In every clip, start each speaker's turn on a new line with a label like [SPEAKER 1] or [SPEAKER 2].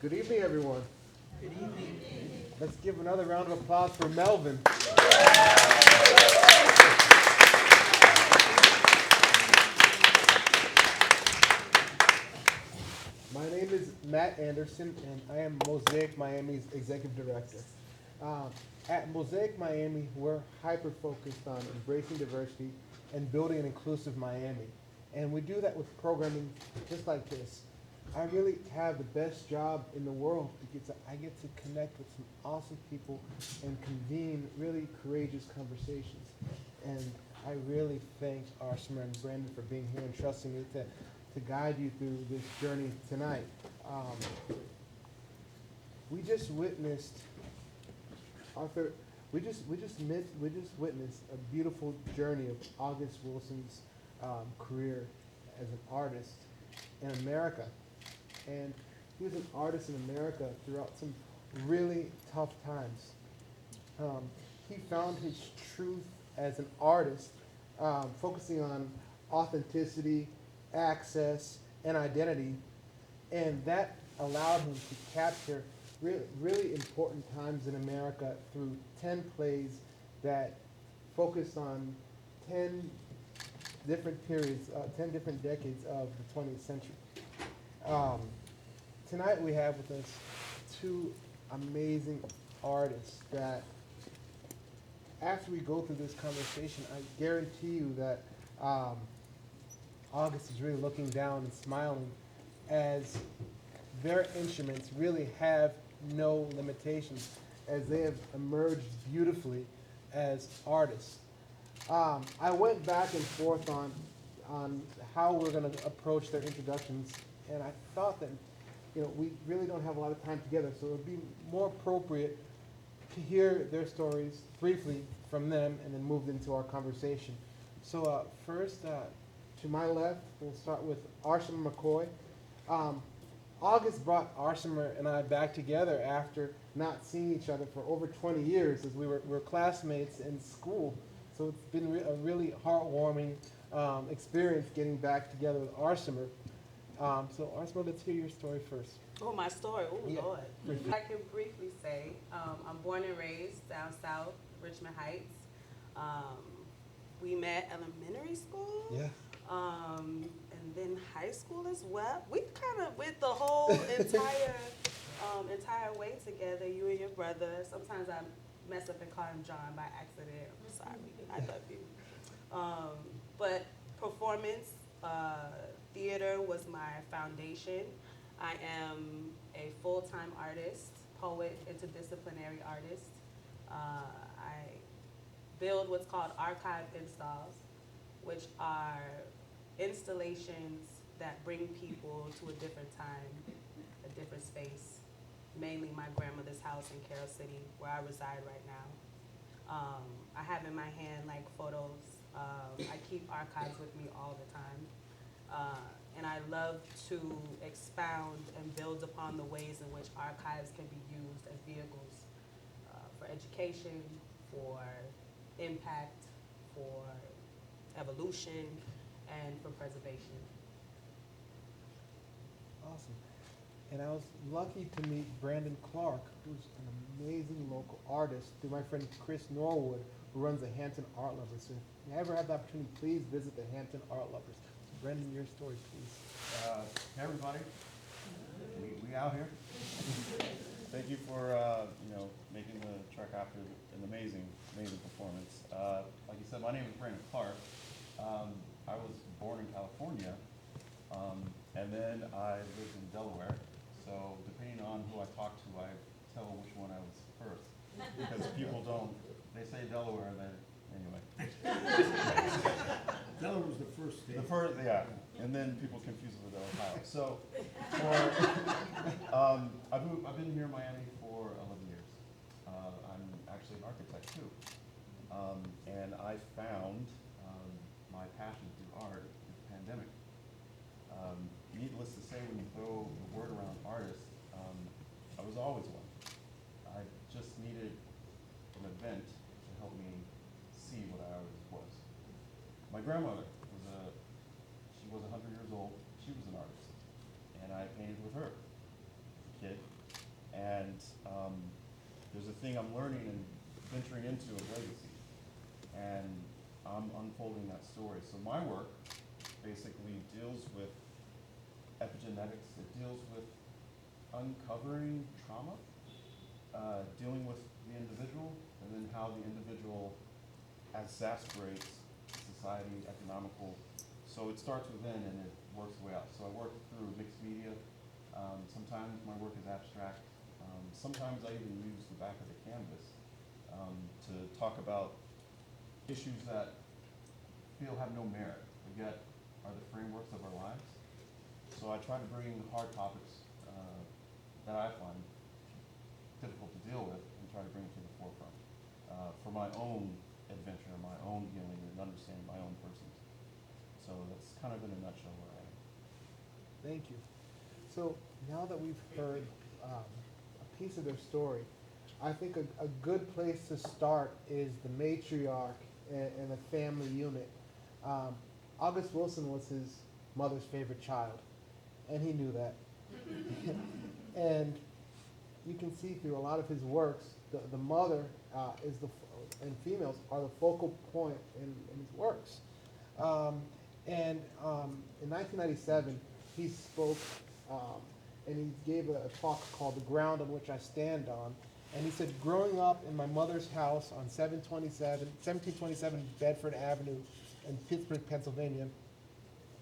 [SPEAKER 1] Good evening, everyone.
[SPEAKER 2] Good evening.
[SPEAKER 1] Let's give another round of applause for Melvin. My name is Matt Anderson, and I am Mosaic Miami's executive director. At Mosaic Miami, we're hyper-focused on embracing diversity and building an inclusive Miami. And we do that with programming just like this. I really have the best job in the world because I get to connect with some awesome people and convene really courageous conversations. And I really thank Arsimmer and Brandon for being here and trusting me to guide you through this journey tonight. We just witnessed Arthur. We just witnessed a beautiful journey of August Wilson's career as an artist in America. And he was an artist in America throughout some really tough times. He found his truth as an artist, focusing on authenticity, access, and identity, and that allowed him to capture really important times in America through 10 plays that focused on 10 different periods, 10 different decades of the 20th century. Tonight we have with us two amazing artists that after we go through this conversation, I guarantee you that August is really looking down and smiling as their instruments really have no limitations as they have emerged beautifully as artists. I went back and forth on how we're going to approach their introductions, and I thought that we really don't have a lot of time together, so it would be more appropriate to hear their stories briefly from them and then move into our conversation. So first, to my left, we'll start with Arsimmer McCoy. August brought Arsimmer and I back together after not seeing each other for over 20 years as we were classmates in school. So it's been a really heartwarming experience getting back together with Arsimmer. So Arsimmer, let's hear your story first.
[SPEAKER 2] Oh, my story. Oh,
[SPEAKER 1] Yeah.
[SPEAKER 2] Lord. I can briefly say I'm born and raised down south, Richmond Heights. We met elementary school.
[SPEAKER 1] Yeah.
[SPEAKER 2] And then high school as well. We kind of went the whole entire way together, you and your brother. Sometimes I mess up and call him John by accident. I'm sorry. I love you. But performance, theater was my foundation. I am a full-time artist, poet, interdisciplinary artist. I build what's called archive installs, which are installations that bring people to a different time, a different space, mainly my grandmother's house in Carroll City, where I reside right now. I have in my hand photos. I keep archives with me all the time. And I love to expound and build upon the ways in which archives can be used as vehicles for education, for impact, for evolution, and for preservation.
[SPEAKER 1] Awesome. And I was lucky to meet Brandon Clarke, who's an amazing local artist, through my friend Chris Norwood, who runs the Hampton Art Lovers. So if you ever have the opportunity, please visit the Hampton Art Lovers. So Brandon, your story, please.
[SPEAKER 3] Hey everybody, we out here. Thank you for making the trek after an amazing performance. Like you said, my name is Brandon Clarke. I was born in California, and then I lived in Delaware. So depending on who I talk to, I tell which one I was first, because people don't. They say Delaware, and then anyway.
[SPEAKER 4] Delaware was the first state.
[SPEAKER 3] The first, yeah, and then people confuse it with Ohio. So, I've been here in Miami for 11 years. I'm actually an architect too, and I found my passion through art in the pandemic. Needless to say, when you throw the word around artist, I was always one. I just needed an event to help me see what I always was. My grandmother was 100 years old. She was an artist, and I painted with her as a kid. And there's a thing I'm learning and venturing into of legacy, and I'm unfolding that story. So my work basically deals with epigenetics. It deals with uncovering trauma, dealing with the individual, and then how the individual exacerbates society, economical. So it starts within and it works the way out. So I work through mixed media. Sometimes my work is abstract. Sometimes I even use the back of the canvas to talk about issues that feel have no merit, but yet are the frameworks of our lives. So I try to bring hard topics that I find difficult to deal with and try to bring it to the forefront for my own adventure, my own healing, and understanding my own person. So that's kind of in a nutshell where I am.
[SPEAKER 1] Thank you. So now that we've heard a piece of their story, I think a good place to start is the matriarch and the family unit. August Wilson was his mother's favorite child, and he knew that. And you can see through a lot of his works, the mother and females are the focal point in his works. In 1997, he spoke and he gave a talk called "The Ground on Which I Stand On." And he said, growing up in my mother's house on 1727 Bedford Avenue in Pittsburgh, Pennsylvania,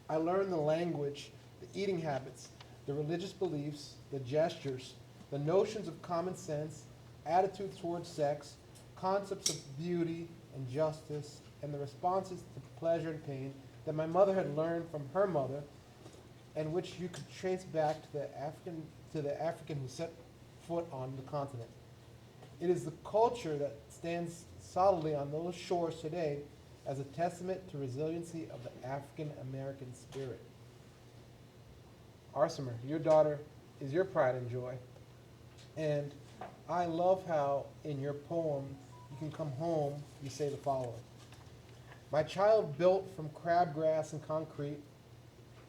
[SPEAKER 1] I learned the language, the eating habits, the religious beliefs, the gestures, the notions of common sense, attitudes towards sex, concepts of beauty and justice, and the responses to pleasure and pain that my mother had learned from her mother, and which you could trace back to the African who set foot on the continent. It is the culture that stands solidly on those shores today as a testament to resiliency of the African American spirit. Arsimmer, your daughter is your pride and joy. And I love how in your poem, You Can Come Home, you say the following. My child built from crabgrass and concrete,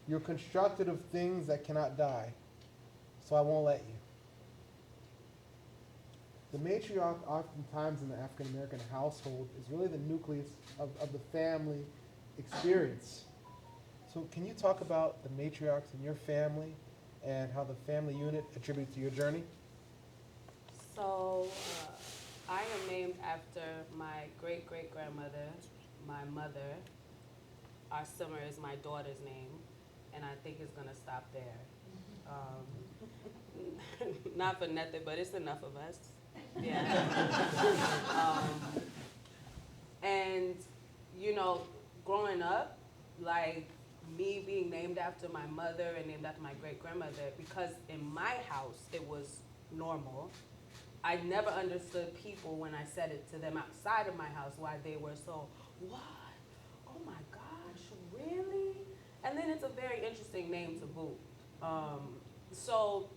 [SPEAKER 1] you're constructed of things that cannot die, so I won't let you. The matriarch oftentimes in the African American household is really the nucleus of the family experience. So can you talk about the matriarchs in your family and how the family unit attributed to your journey?
[SPEAKER 2] So, I am named after my great-great-grandmother, my mother. Arsimmer is my daughter's name, and I think it's gonna stop there. Not for nothing, but it's enough of us. Yeah. And, you know, growing up, like me being named after my mother and named after my great-grandmother, because in my house it was normal, I never understood people when I said it to them outside of my house why they were so, what? Oh my gosh, really? And then it's a very interesting name to boot. So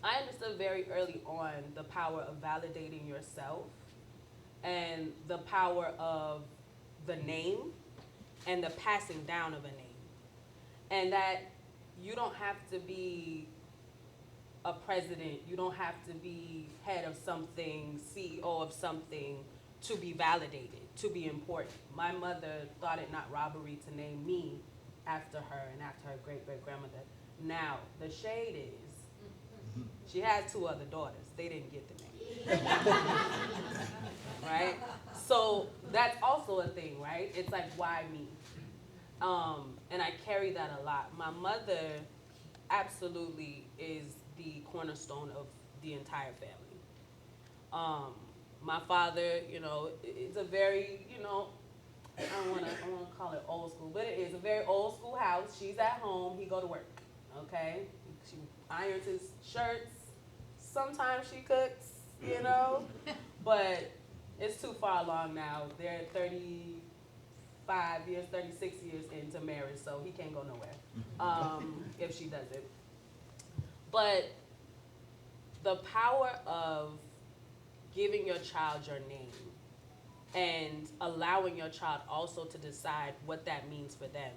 [SPEAKER 2] I understood very early on the power of validating yourself and the power of the name and the passing down of a name. And that you don't have to be a president, you don't have to be head of something, CEO of something to be validated, to be important. My mother thought it not robbery to name me after her and after her great-great-grandmother. Now, the shade is, she has 2 other daughters. They didn't get the name. Right? So that's also a thing, right? It's like, why me? And I carry that a lot. My mother absolutely is the cornerstone of the entire family. My father, you know, it's a very, you know, I don't wanna call it old school, but it is a very old school house. She's at home, he go to work, okay? She irons his shirts, sometimes she cooks, you know, but it's too far along now. They're 35 years, 36 years into marriage, so he can't go nowhere if she doesn't. But the power of giving your child your name and allowing your child also to decide what that means for them.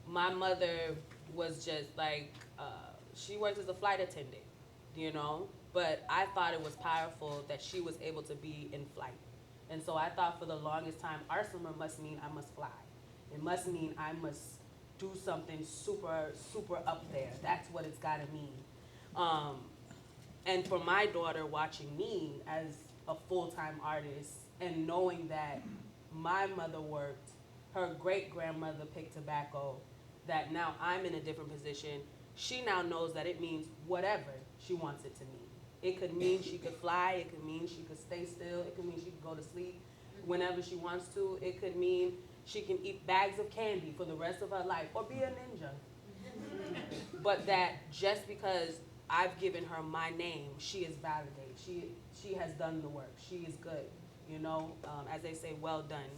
[SPEAKER 2] My mother was just like, she works as a flight attendant, you know, but I thought it was powerful that she was able to be in flight. And so I thought for the longest time, Arsimmer must mean I must fly. It must mean I must do something super, super up there. That's what it's gotta mean. And for my daughter watching me as a full-time artist and knowing that my mother worked, her great-grandmother picked tobacco, that now I'm in a different position, she now knows that it means whatever she wants it to mean. It could mean she could fly, it could mean she could stay still, it could mean she could go to sleep whenever she wants to, it could mean she can eat bags of candy for the rest of her life, or be a ninja. But that just because I've given her my name, she is validated. She has done the work. She is good. You know, as they say, well done,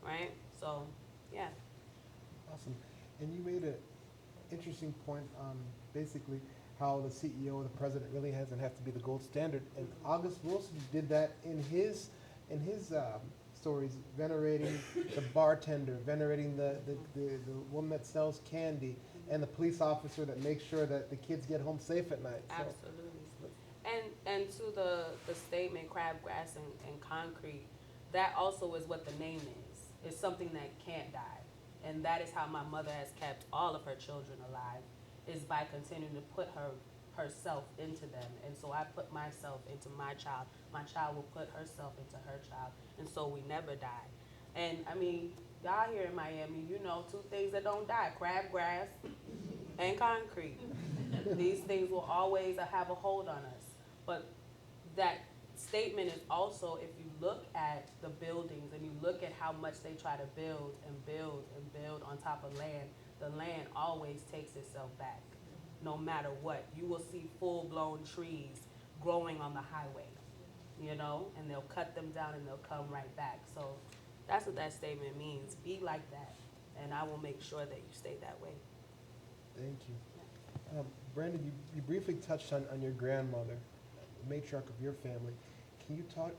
[SPEAKER 2] right? So, yeah.
[SPEAKER 1] Awesome. And you made an interesting point on basically how the CEO or the president really doesn't have to be the gold standard. And August Wilson did that in his stories, venerating the bartender, venerating the woman that sells candy, and the police officer that makes sure that the kids get home safe at night. So.
[SPEAKER 2] Absolutely. And to the statement, crabgrass and concrete, that also is what the name is. It's something that can't die. And that is how my mother has kept all of her children alive, is by continuing to put herself into them. And so I put myself into my child. My child will put herself into her child. And so we never die. And I mean, y'all here in Miami, you know, two things that don't die, crabgrass and concrete. These things will always have a hold on us. But that statement is also, if you look at the buildings and you look at how much they try to build and build and build on top of land, the land always takes itself back. No matter what, you will see full-blown trees growing on the highway, you know, and they'll cut them down and they'll come right back. So that's what that statement means. Be like that, and I will make sure that you stay that way.
[SPEAKER 1] Thank you. Brandon, you briefly touched on your grandmother, the matriarch of your family. Can you talk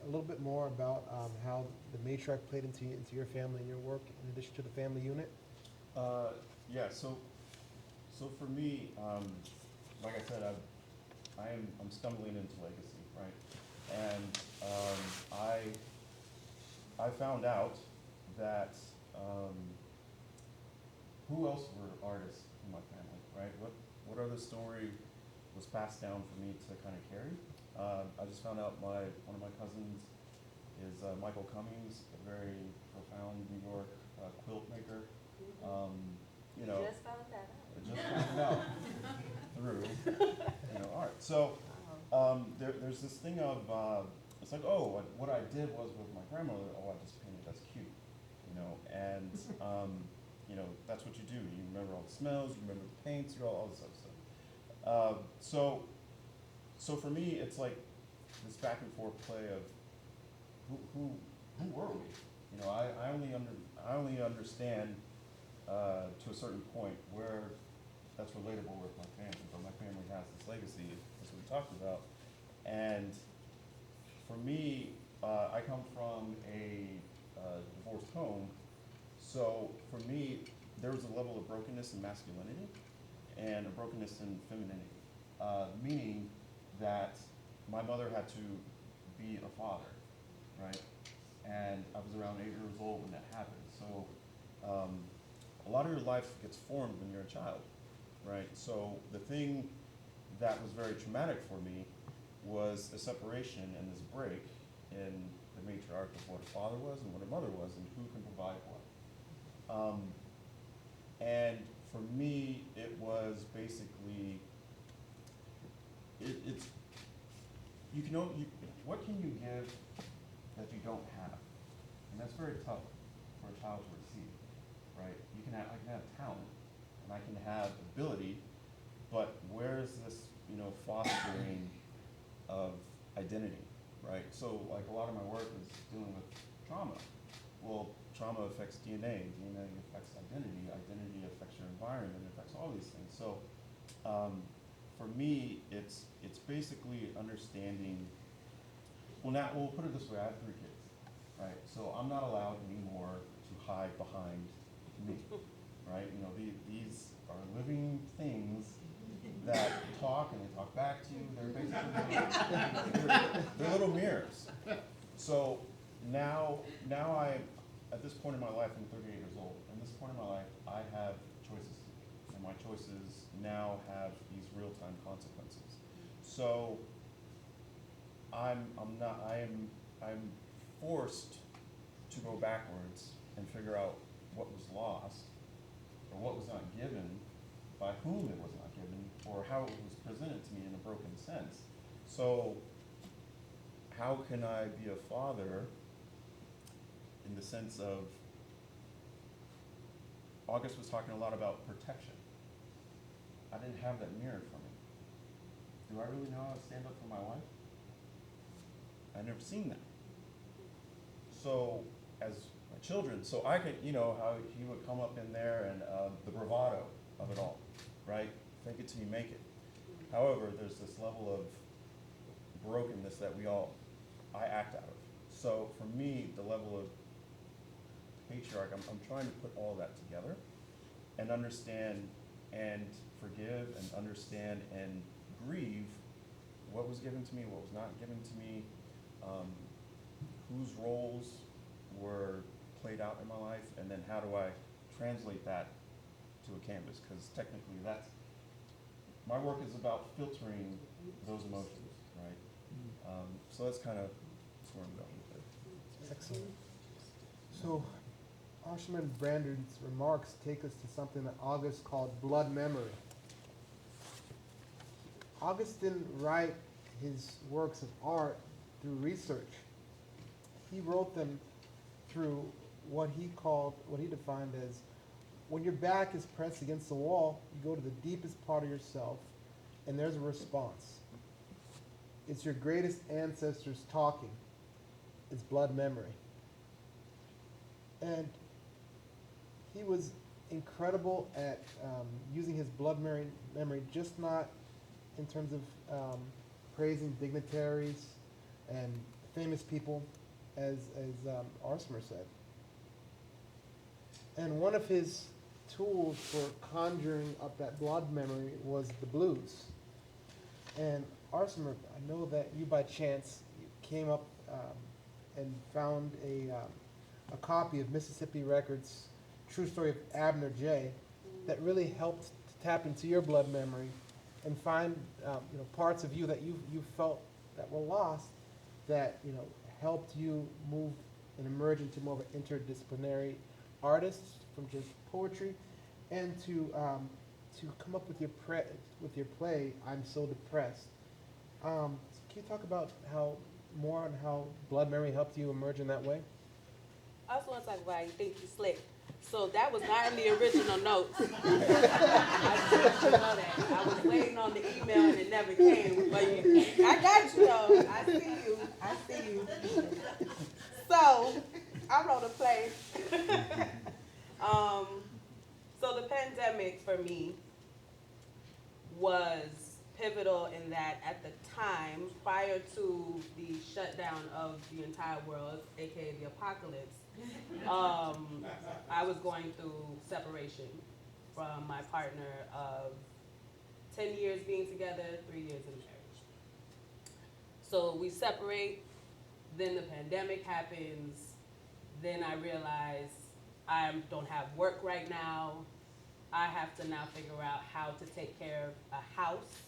[SPEAKER 1] a little bit more about how the matriarch played into your family and your work in addition to the family unit?
[SPEAKER 3] Yeah, so for me, like I said, I'm stumbling into legacy, right? And I found out that who else were artists in my family, right? What other story was passed down for me to kind of carry? I just found out one of my cousins is Michael Cummings, a very profound New York quilt maker. You know,
[SPEAKER 2] Just found that out.
[SPEAKER 3] I just found it out through art. So there's this thing of it's like, oh, what I did was with my grandmother. Oh, I just painted. That's cute, you know. And that's what you do. You remember all the smells. You remember the paints. You all this other stuff. So for me, it's like this back and forth play of who were we? You know, I only understand to a certain point where that's relatable with my family, but my family has this legacy, as we talked about. And for me, I come from a divorced home, so for me, there was a level of brokenness in masculinity and a brokenness in femininity, meaning that my mother had to be a father, right? And I was around 8 years old when that happened. So a lot of your life gets formed when you're a child, right? So the thing that was very traumatic for me was a separation and this break in the matriarch of what a father was and what a mother was and who can provide what. And for me, it was basically, what can you give that you don't have? And that's very tough for a child to receive, right? I can have talent and I can have ability, but where is this, fostering of identity, right? So like a lot of my work is dealing with trauma. Well, trauma affects DNA affects identity affects your environment, it affects all these things. So for me, it's basically understanding, we'll put it this way, I have 3 kids, right? So I'm not allowed anymore to hide behind me, right? These are living things that talk and they talk back to you. They're basically they're little mirrors. So now I, at this point in my life, I'm 38 years old. At this point in my life, I have choices, and my choices now have these real-time consequences. So I'm forced to go backwards and figure out what was lost, or what was not given, by whom it was not given, or how it was presented to me in a broken sense. So how can I be a father in the sense of, August was talking a lot about protection. I didn't have that mirrored for me. Do I really know how to stand up for my wife? I've never seen that. So as my children, so I could, you know, how he would come up in there and the bravado of it all, right? Fake it till you make it. However, there's this level of brokenness that I act out of. So for me, the level of patriarch, I'm trying to put all that together and understand and forgive and understand and grieve what was given to me, what was not given to me, whose roles were played out in my life, and then how do I translate that to a canvas? Because technically my work is about filtering those emotions, right? So that's kind of where I'm going with it.
[SPEAKER 1] Excellent. So, Arsimmer and Brandon's remarks take us to something that August called blood memory. August didn't write his works of art through research. He wrote them through what he defined as, when your back is pressed against the wall, you go to the deepest part of yourself, and there's a response. It's your greatest ancestors talking. It's blood memory. And he was incredible at using his blood memory, just not in terms of praising dignitaries and famous people, as Arsimmer said. And one of his tools for conjuring up that blood memory was the blues. And Arsimmer, I know that you by chance came up and found a copy of Mississippi Records' True Story of Abner J. that really helped to tap into your blood memory and find parts of you that you felt that were lost, that helped you move and emerge into more of an interdisciplinary artist from just poetry, and to come up with your play, I'm So Depressed. Can you talk about more on how blood memory helped you emerge in that way?
[SPEAKER 2] I also want to talk about you think you slick. So that was not in the original notes. I just want you to know that. I was waiting on the email and it never came. But I got you though. I see you. So I wrote a play. So the pandemic for me was pivotal in that at the time, prior to the shutdown of the entire world, aka the apocalypse, I was going through separation from my partner of 10 years being together, 3 years in marriage. So we separate, then the pandemic happens, then I realize I don't have work right now. I have to now figure out how to take care of a house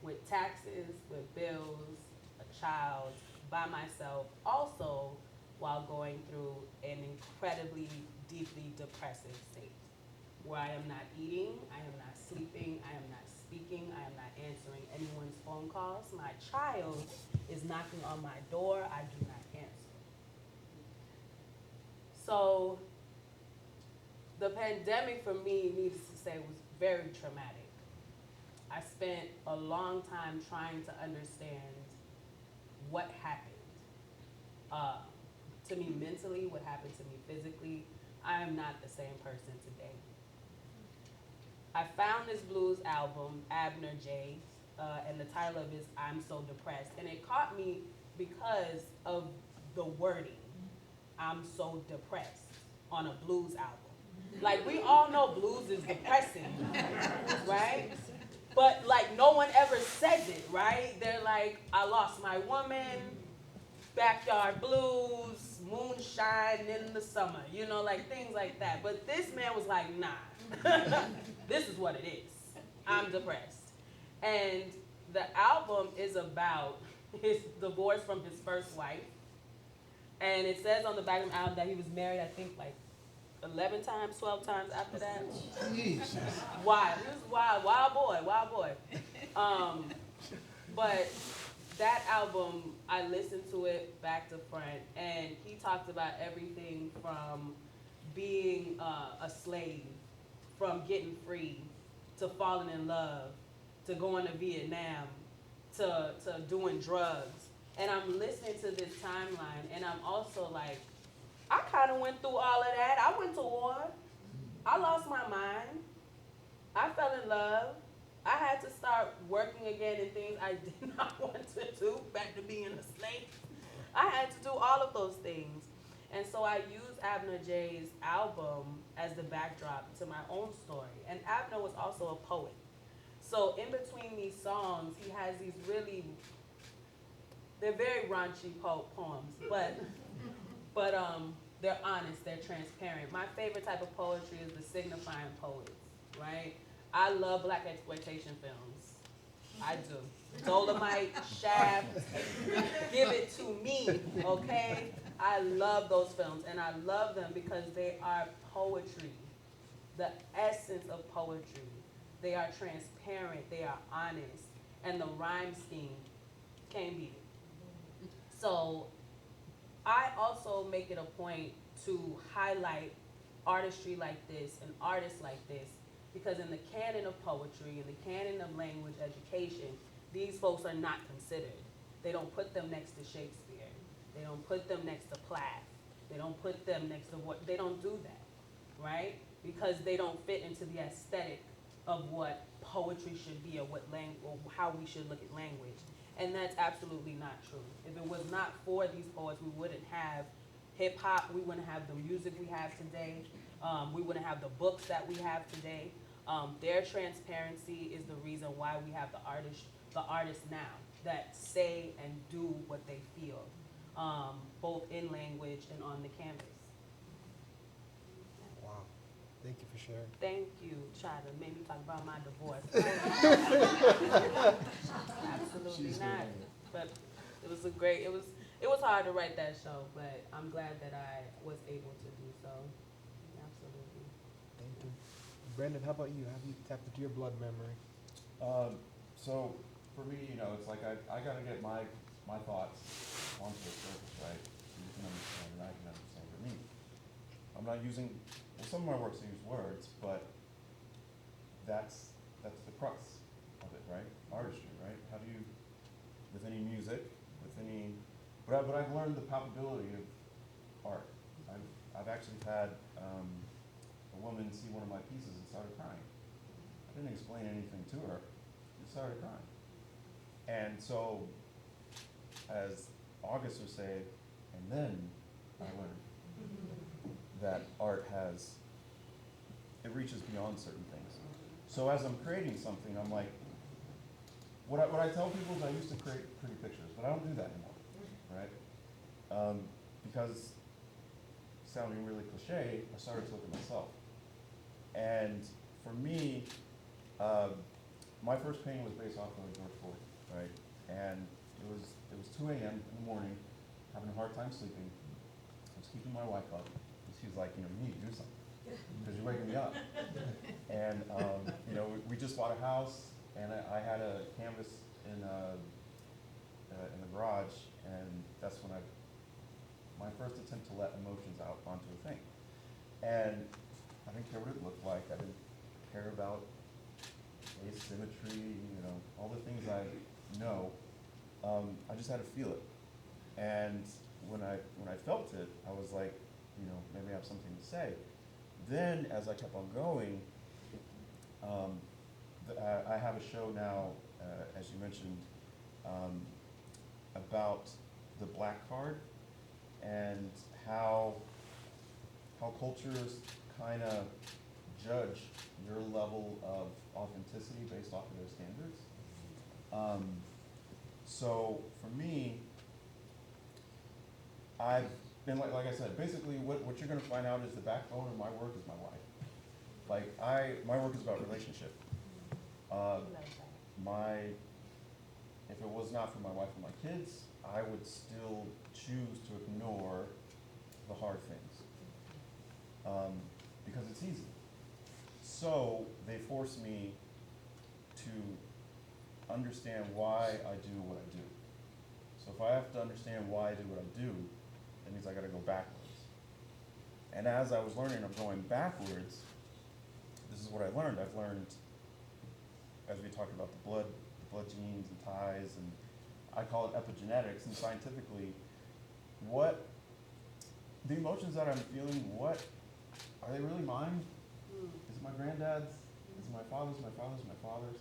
[SPEAKER 2] with taxes, with bills, a child, by myself, also while going through an incredibly deeply depressive state where I am not eating, I am not sleeping, I am not speaking, I am not answering anyone's phone calls. My child is knocking on my door, I do not answer. So the pandemic for me, needless to say, was very traumatic. I spent a long time trying to understand what happened to me mentally, what happened to me physically. I am not the same person today. I found this blues album, Abner J, and the title of it is I'm So Depressed. And it caught me because of the wording, I'm so depressed, on a blues album. Like, we all know blues is depressing, right? But like no one ever says it, right? They're like, I lost my woman, backyard blues, moonshine in the summer, you know, like things like that. But this man was like, nah, this is what it is. I'm depressed. And the album is about his divorce from his first wife. And it says on the back of the album that he was married, I think, like 11 times, 12 times after that.
[SPEAKER 1] Jesus.
[SPEAKER 2] Wild. He was wild boy, wild boy. But that album, I listened to it back to front, and he talked about everything from being a slave, from getting free, to falling in love, to going to Vietnam, to doing drugs. And I'm listening to this timeline, and I'm also like, I kind of went through all of that. I went to war. I lost my mind. I fell in love. I had to start working again in things I did not want to do, back to being a slave. I had to do all of those things. And so I used Abner Jay's album as the backdrop to my own story. And Abner was also a poet. So in between these songs, he has these really, they're very raunchy poems, but they're honest, they're transparent. My favorite type of poetry is the signifying poets, right? I love black exploitation films. I do. Dolomite, Shaft, give it to me, okay? I love those films, and I love them because they are poetry, the essence of poetry. They are transparent, they are honest, and the rhyme scheme can't beat it. So I also make it a point to highlight artistry like this and artists like this, because in the canon of poetry, in the canon of language education, these folks are not considered. They don't put them next to Shakespeare. They don't put them next to Plath. They don't put them next to what, they don't do that, right? Because they don't fit into the aesthetic of what poetry should be, or what or how we should look at language. And that's absolutely not true. If it was not for these poets, we wouldn't have hip hop, we wouldn't have the music we have today, we wouldn't have the books that we have today. Their transparency is the reason why we have the artists now that say and do what they feel, both in language and on the canvas.
[SPEAKER 1] Wow. Thank you for sharing.
[SPEAKER 2] Thank you, Chada. Made me talk about my divorce. Absolutely not. But it was it was hard to write that show, but I'm glad that I was able to do so. Absolutely.
[SPEAKER 1] Thank you. Brandon, how about you? Have you tapped into your blood memory?
[SPEAKER 3] So for me, it's like I gotta get my thoughts onto the surface, right? So you can understand and I can understand. For me, I'm not using, some of my works use words, but that's the crux of it, right? Artistry, right? How do you, with any music, but I've learned the palpability of art. I've actually had a woman see one of my pieces and started crying. I didn't explain anything to her. She started crying. And so, as August would say, and then I learned that art it reaches beyond certain things. So as I'm creating something, I'm like, what I tell people is I used to create pretty pictures, but I don't do that anymore, right? Because, sounding really cliche, I started to look at myself. And for me, my first painting was based off of George Floyd, right? And it was 2 a.m. in the morning, having a hard time sleeping. I was keeping my wife up, and she's like, you need to do something, because you're waking me up. And we just bought a house, and I had a canvas in the garage, and that's when my first attempt to let emotions out onto a thing. And I didn't care what it looked like. I didn't care about asymmetry, all the things I know. I just had to feel it. And when I felt it, I was like, maybe I have something to say. Then, as I kept on going, I have a show now, as you mentioned, about the black card and how cultures kind of judge your level of authenticity based off of their standards. So for me, I've been, like I said, basically what you're gonna find out is the backbone of my work is my wife. Like my work is about relationship. If it was not for my wife and my kids, I would still choose to ignore the hard things. Because it's easy. So they force me to understand why I do what I do. So if I have to understand why I do what I do, that means I gotta go backwards. And as I was learning, I'm going backwards, this is what I learned. I've learned, as we talked about the blood genes and ties, and I call it epigenetics, and scientifically, what, the emotions that I'm feeling, what, are they really mine? Is it my granddad's? Is it my father's, my father's, my father's?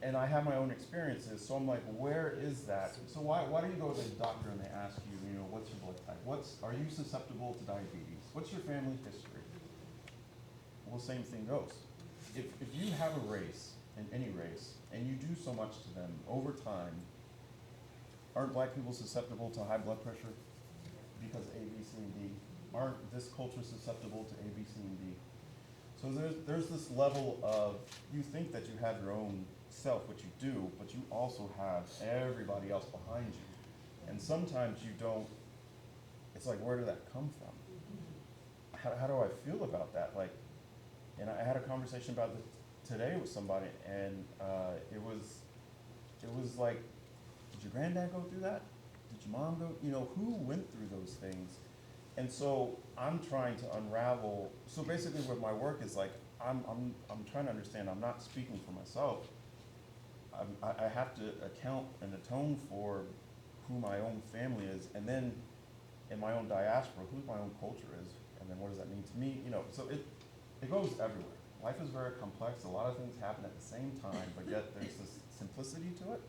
[SPEAKER 3] And I have my own experiences, so I'm like, where is that? So why do you go to the doctor and they ask you, what's your blood type? Are you susceptible to diabetes? What's your family history? Well, same thing goes. If you have a race, in any race, and you do so much to them over time, aren't black people susceptible to high blood pressure? Because A, B, C, and D. Aren't this culture susceptible to A, B, C, and D? So there's this level of, you think that you have your own self, which you do, but you also have everybody else behind you. And sometimes you don't, it's like, where did that come from? How do I feel about that? Like, and I had a conversation about this today with somebody, and it was like, did your granddad go through that? Did your mom go, who went through those things? And so I'm trying to unravel, so basically what my work is like, I'm trying to understand, I'm not speaking for myself. I have to account and atone for who my own family is, and then in my own diaspora, who my own culture is, and then what does that mean to me? So it goes everywhere. Life is very complex. A lot of things happen at the same time, but yet there's this simplicity to it.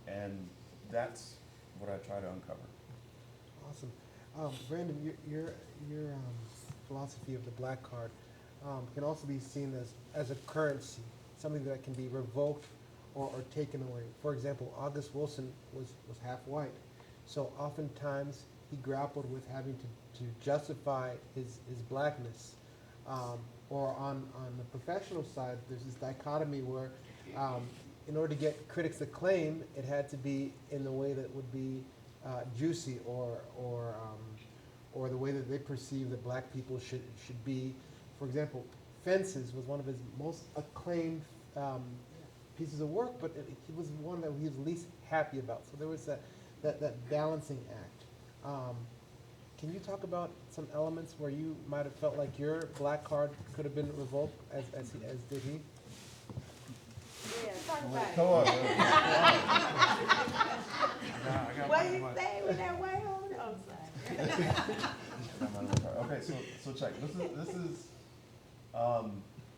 [SPEAKER 3] And that's what I try to uncover.
[SPEAKER 1] Awesome. Brandon, your philosophy of the black card can also be seen as a currency, something that can be revoked or taken away. For example, August Wilson was half white, so oftentimes he grappled with having to justify his blackness. Or on the professional side, there's this dichotomy where in order to get critics' acclaim, it had to be in the way that would be juicy or the way that they perceive that black people should be. For example, Fences was one of his most acclaimed pieces of work, but it was one that he was least happy about. So there was that balancing act. Can you talk about some elements where you might have felt like your black card could have been revoked as did he?
[SPEAKER 2] Yeah, talk about it.
[SPEAKER 3] Come on, man.
[SPEAKER 2] What do you say with that white on? I'm sorry.
[SPEAKER 3] Okay, so check. This is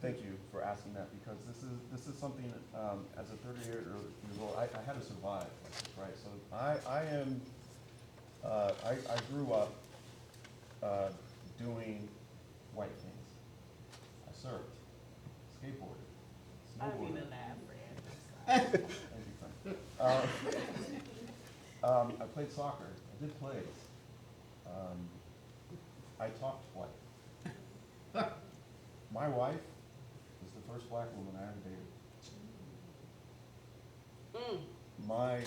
[SPEAKER 3] thank you for asking that, because this is something as a 30-year-old I had to survive, right? So I grew up doing white things. I surfed, skateboarded,
[SPEAKER 2] I don't mean
[SPEAKER 3] snowboarded.
[SPEAKER 2] to laugh,
[SPEAKER 3] Thank you, friend. I played soccer. I did plays. I talked white. My wife was the first black woman I ever dated. My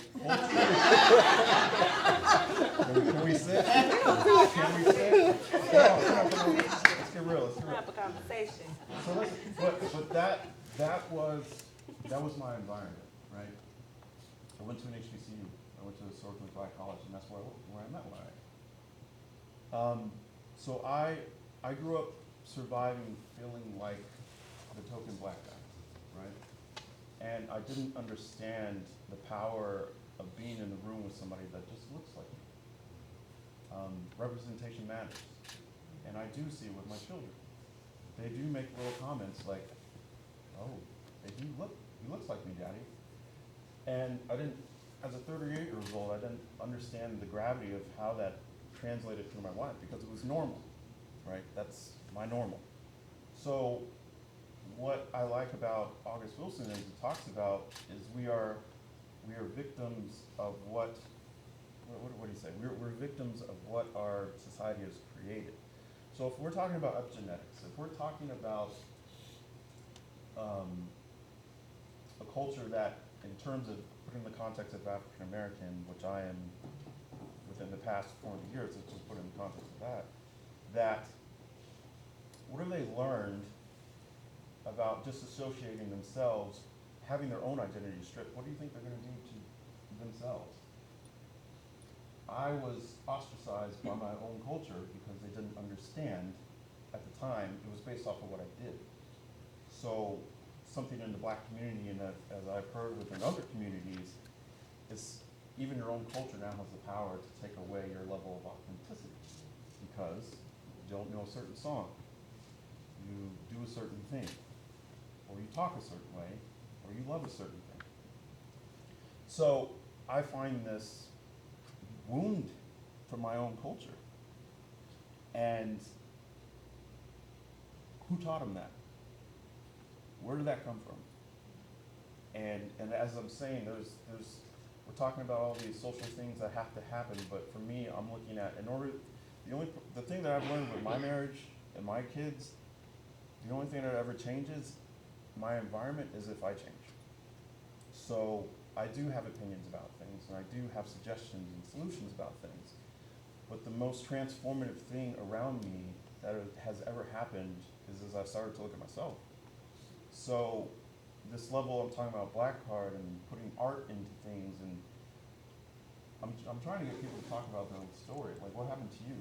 [SPEAKER 3] culture. Can we sit? Can we sit? Come on. Let's get real.
[SPEAKER 2] We'll have a conversation.
[SPEAKER 3] So but that was my environment, right? I went to an HBCU. I went to a historically black college, and that's where I met Larry. So I grew up surviving, feeling like the token black guy, right? And I didn't understand the power of being in the room with somebody that just looks like me. Representation matters, and I do see it with my children. They do make little comments like, "Oh, he looks like me, Daddy." And I didn't, as a 38-year-old, I didn't understand the gravity of how that translated through my wife, because it was normal, right? That's my normal. So what I like about August Wilson is he talks about is we are victims of what do you say? We're victims of what our society has created. So if we're talking about epigenetics, if we're talking about a culture that, in terms of putting the context of African American, which I am within the past 40 years, let's just put it in the context of that what have they learned about disassociating themselves, having their own identity stripped? What do you think they're going to do to themselves? I was ostracized by my own culture because they didn't understand at the time. It was based off of what I did. So something in the black community, and as I've heard within other communities, is even your own culture now has the power to take away your level of authenticity because you don't know a certain song, you do a certain thing, or you talk a certain way, or you love a certain thing. So I find this wound from my own culture. And who taught him that? Where did that come from? And as I'm saying, we're talking about all these social things that have to happen, but for me, I'm looking at, the thing that I've learned with my marriage and my kids, the only thing that ever changes my environment is if I change. So I do have opinions about things, and I do have suggestions and solutions about things. But the most transformative thing around me that has ever happened is as I started to look at myself. So this level I'm talking about Black Card and putting art into things, and I'm trying to get people to talk about their own story. Like, what happened to you?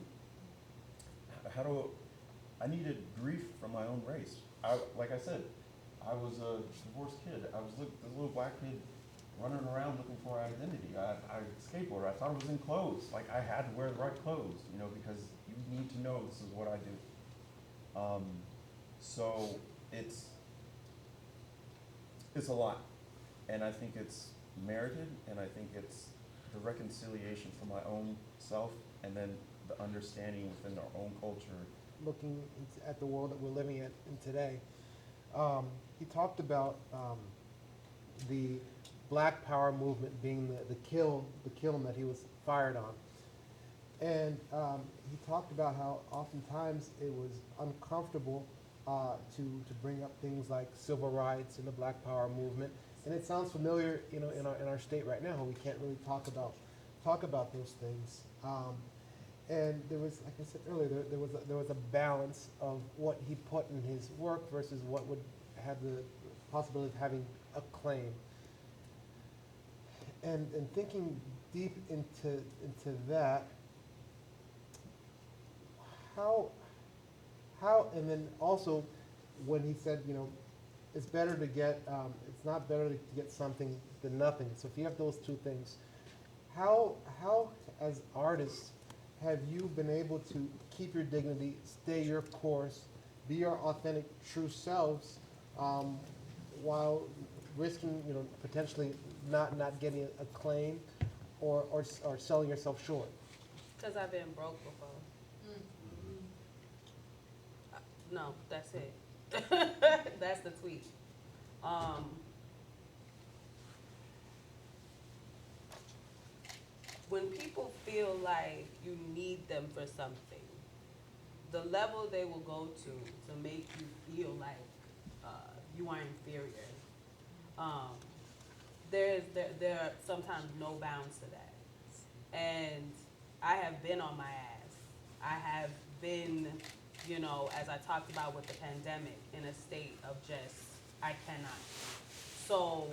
[SPEAKER 3] I needed grief from my own race. Like I said, I was a divorced kid. I was this little black kid running around looking for identity. I skateboarded. I thought it was in clothes. Like, I had to wear the right clothes, because you need to know this is what I do. So it's a lot, and I think it's merited, and I think it's the reconciliation for my own self, and then the understanding within our own culture.
[SPEAKER 1] Looking at the world that we're living in today, he talked about the Black Power movement being the kiln that he was fired on. And he talked about how oftentimes it was uncomfortable to bring up things like civil rights and the Black Power movement. And it sounds familiar, in our state right now. We can't really talk about those things. And there was, like I said earlier, there was a balance of what he put in his work versus what would have the possibility of having a claim. And thinking deep into that, how, and then also when he said, it's better to get, it's not better to get something than nothing. So if you have those two things, how as artists have you been able to keep your dignity, stay your course, be your authentic, true selves, while risking, potentially not getting a claim or selling yourself short?
[SPEAKER 2] Because I've been broke before. No, that's it. That's the tweet. When people feel like you need them for something, the level they will go to make you feel like you are inferior, there are sometimes no bounds to that. And I have been on my ass. I have been, as I talked about with the pandemic, in a state of just, I cannot. So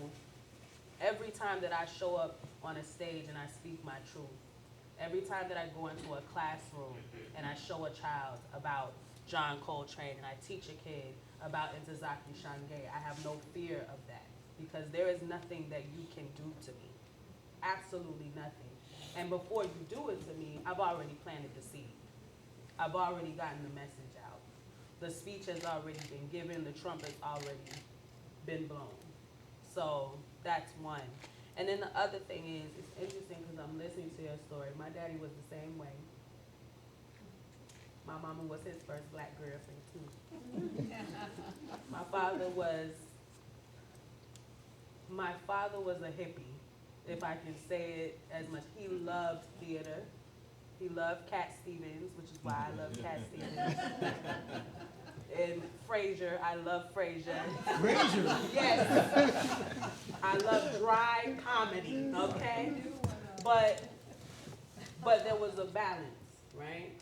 [SPEAKER 2] every time that I show up on a stage and I speak my truth, every time that I go into a classroom and I show a child about John Coltrane and I teach a kid about Ntozake Shange, I have no fear of that, because there is nothing that you can do to me. Absolutely nothing. And before you do it to me, I've already planted the seed. I've already gotten the message out. The speech has already been given, the trumpet's already been blown. So that's one. And then the other thing is, it's interesting because I'm listening to your story. My daddy was the same way. My mama was his first black girlfriend too. My father was a hippie, if I can say it as much. He loved theater. He loved Cat Stevens, which is why I love Cat Stevens. And Frasier, I love Frasier.
[SPEAKER 4] Frasier?
[SPEAKER 2] Yes. I love dry comedy, okay? But there was a balance, right?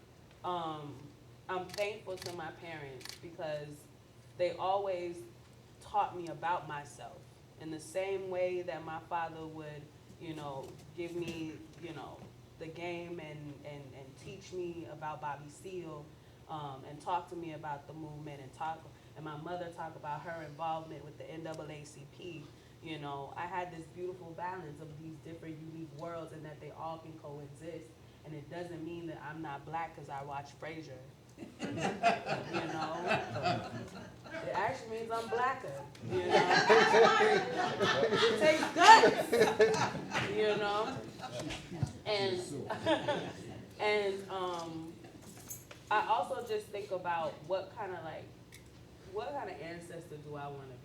[SPEAKER 2] I'm thankful to my parents because they always taught me about myself in the same way that my father would, give me, the game and teach me about Bobby Seale, and talk to me about the movement and my mother talk about her involvement with the NAACP. I had this beautiful balance of these different unique worlds and that they all can coexist. And it doesn't mean that I'm not black because I watch Frasier. It actually means I'm blacker. It takes guts. And I also just think about what kind of ancestor do I want to be?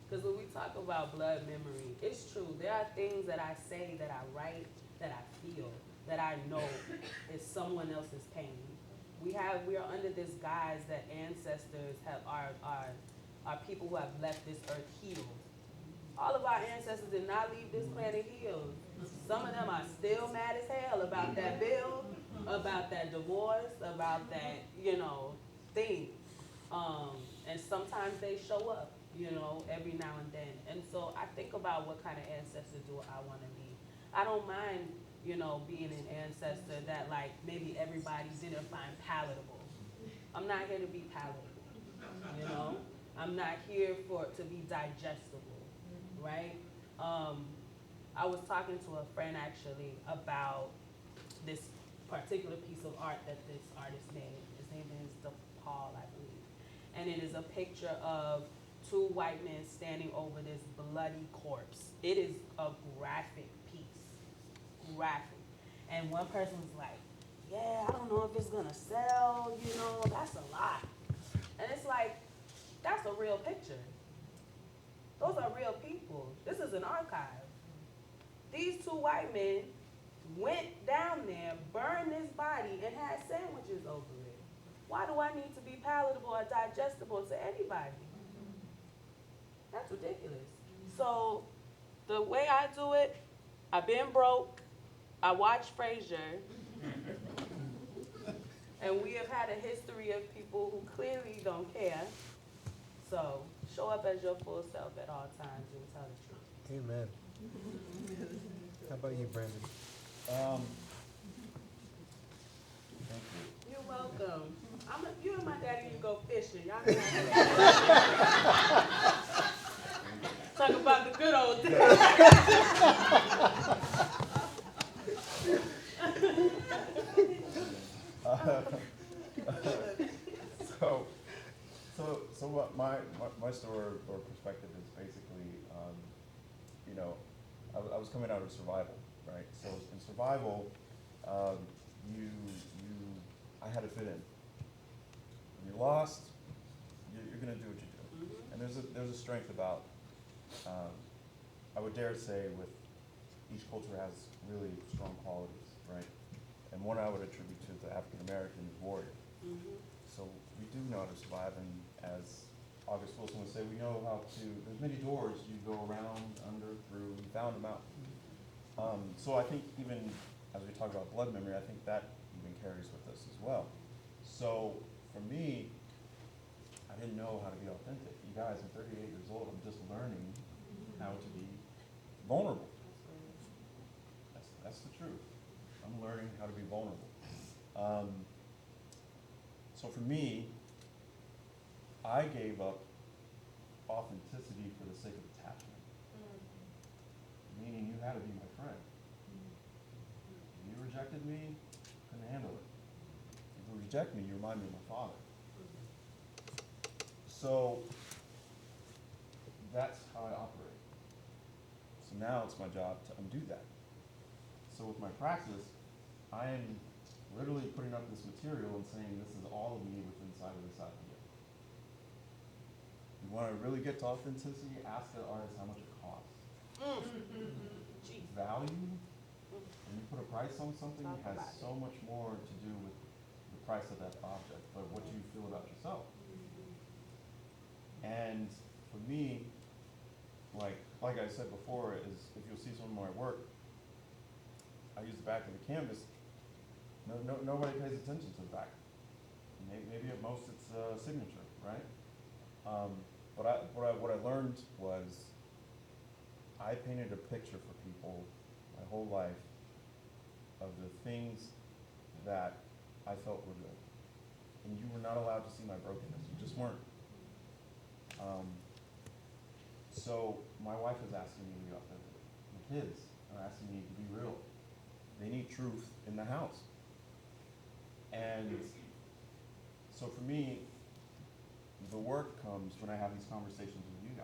[SPEAKER 2] Because when we talk about blood memory, it's true. There are things that I say, that I write, that I feel, that I know is someone else's pain. We are under this guise that ancestors are people who have left this earth healed. All of our ancestors did not leave this planet healed. Some of them are still mad as hell about that bill, about that divorce, about that, thing. And sometimes they show up, every now and then. And so I think about what kind of ancestor do I want to be. I don't mind, being an ancestor that maybe everybody didn't find palatable. I'm not here to be palatable, I'm not here to be digestible, right? I was talking to a friend actually about this particular piece of art that this artist made. His name is DePaul, I believe. And it is a picture of two white men standing over this bloody corpse. It is a graphic piece. Graphic. And one person's like, yeah, I don't know if it's gonna sell, that's a lot. And it's like, that's a real picture. Those are real people. This is an archive. These two white men went down there, burned this body, and had sandwiches over it. Why do I need to be palatable or digestible to anybody? That's ridiculous. So the way I do it, I've been broke, I watch Frasier, and we have had a history of people who clearly don't care. So show up as your full self at all times and tell the truth.
[SPEAKER 1] Amen. How about you, Brandon?
[SPEAKER 3] Thank you.
[SPEAKER 2] You're welcome. You and my daddy need to go fishing. Y'all can talk about the good old days.
[SPEAKER 3] So what my story or perspective is basically, I was coming out of survival, right? So in survival, I had to fit in. When you're lost, you're gonna do what you do.
[SPEAKER 2] Mm-hmm.
[SPEAKER 3] And there's a strength about, I would dare say, with each culture has really strong qualities, right? And one I would attribute to the African American warrior.
[SPEAKER 2] Mm-hmm.
[SPEAKER 3] So we do know how to survive, and as August Wilson would say, we know how to, there's many doors you go around, under, through, we found them out. So I think even as we talk about blood memory, I think that even carries with us as well. So for me, I didn't know how to be authentic. You guys, I'm 38 years old, I'm just learning how to be vulnerable. That's the truth. I'm learning how to be vulnerable. So for me, I gave up authenticity for the sake of attachment. Meaning you had to be my friend. If you rejected me, couldn't handle it. If you reject me, you remind me of my father. So that's how I operate. So now it's my job to undo that. So with my praxis, I am literally putting up this material and saying this is all of me within inside of this idea. You want to really get to authenticity, ask the artist how much it costs.
[SPEAKER 2] Jeez.
[SPEAKER 3] Value, when you put a price on something,
[SPEAKER 2] Talk
[SPEAKER 3] has
[SPEAKER 2] about
[SPEAKER 3] so much more to do with the price of that object, but what you feel about yourself. And for me, like I said before, is if you'll see some of my work, I use the back of the canvas. Nobody pays attention to the back. Maybe at most it's a signature, right? But what I learned was I painted a picture for people my whole life of the things that I felt were good. And you were not allowed to see my brokenness. You just weren't. So my wife is asking me to be authentic. My kids are asking me to be real. They need truth in the house. And so for me, the work comes when I have these conversations with you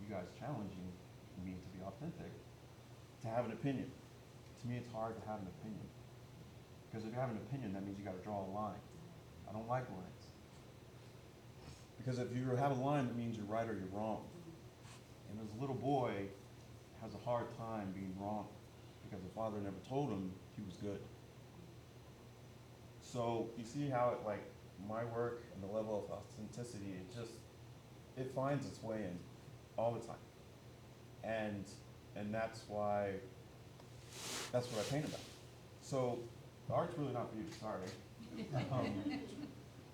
[SPEAKER 3] guys challenging me to be authentic, to have an opinion. To me, it's hard to have an opinion. Because if you have an opinion, that means you got to draw a line. I don't like lines. Because if you have a line, that means you're right or you're wrong. And as a little boy has a hard time being wrong because the father never told him he was good. So you see how it, like, my work and the level of authenticity, it finds its way in all the time. And that's what I paint about. So the art's really not for you, sorry.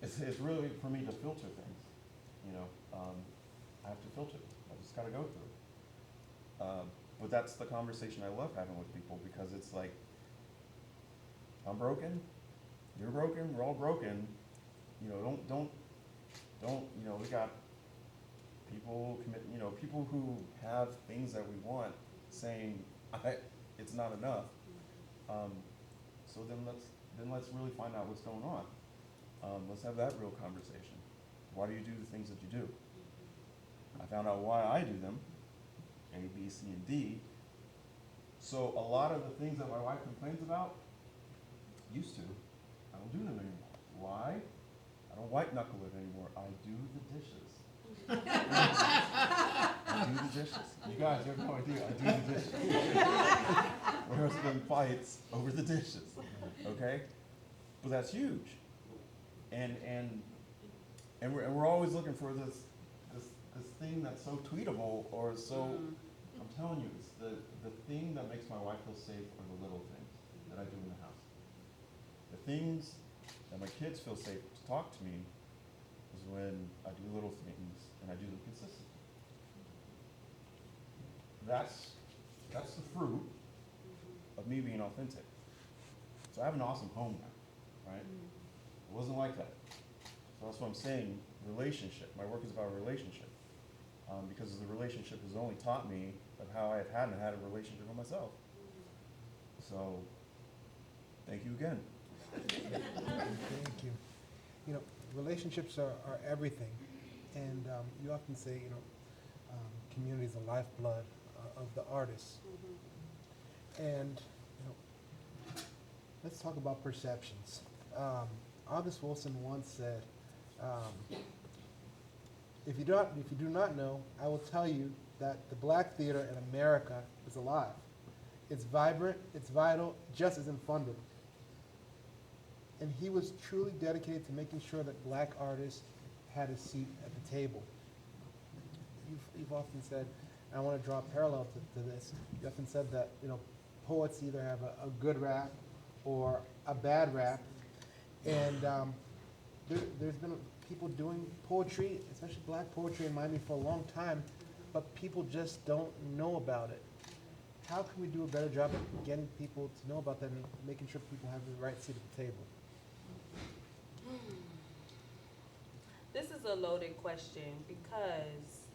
[SPEAKER 3] It's really for me to filter things, you know. I have to filter it. I just gotta go through it. But that's the conversation I love having with people, because it's like, I'm broken, you're broken, we're all broken. You know, don't, you know, we got people people who have things that we want saying, it's not enough. So then let's really find out what's going on. Let's have that real conversation. Why do you do the things that you do? I found out why I do them, A, B, C, and D. So a lot of the things that my wife complains about, used to, I don't do them anymore. Why? I don't white knuckle it anymore. I do the dishes. I do the dishes. You guys have no idea. I do the dishes. There's been fights over the dishes. Okay? But that's huge. And we're always looking for this thing that's so tweetable or so. I'm telling you, it's the thing that makes my wife feel safe are the little things that I do in the house. The things that my kids feel safe to talk to me is when I do little things and I do them consistently. That's the fruit of me being authentic. So I have an awesome home now, right? It wasn't like that. So that's what I'm saying, relationship. My work is about relationship. Because the relationship has only taught me of how I hadn't had a relationship with myself. So, thank you again.
[SPEAKER 1] Thank you. You know, relationships are everything. And you often say, you know, community is the lifeblood of the artist. And, you know, let's talk about perceptions. August Wilson once said, if you do not know, I will tell you that the black theater in America is alive. It's vibrant, it's vital, just as funded. And he was truly dedicated to making sure that black artists had a seat at the table. You've often said, and I want to draw a parallel to this, you often said that, you know, poets either have a good rap or a bad rap. And there's been people doing poetry, especially black poetry in Miami for a long time, but people just don't know about it. How can we do a better job of getting people to know about that and making sure people have the right seat at the table?
[SPEAKER 2] This is a loaded question because,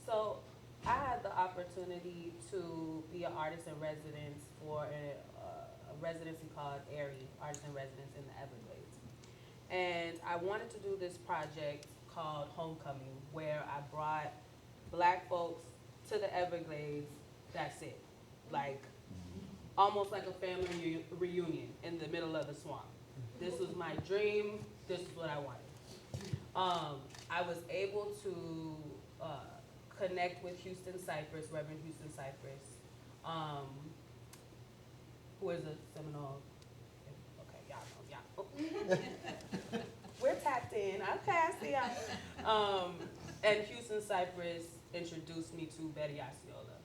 [SPEAKER 2] so I had the opportunity to be an artist in residence for a residency called ARI, Artist in Residence in the Everglades. And I wanted to do this project called Homecoming, where I brought black folks to the Everglades. That's it. Like, almost like a family reunion in the middle of the swamp. This was my dream. This is what I wanted. I was able to connect with Houston Cypress, Reverend Houston Cypress, who is a Seminole. Okay, y'all know. We're tapped in. Okay, I see y'all. And Houston Cypress introduced me to Betty Osceola.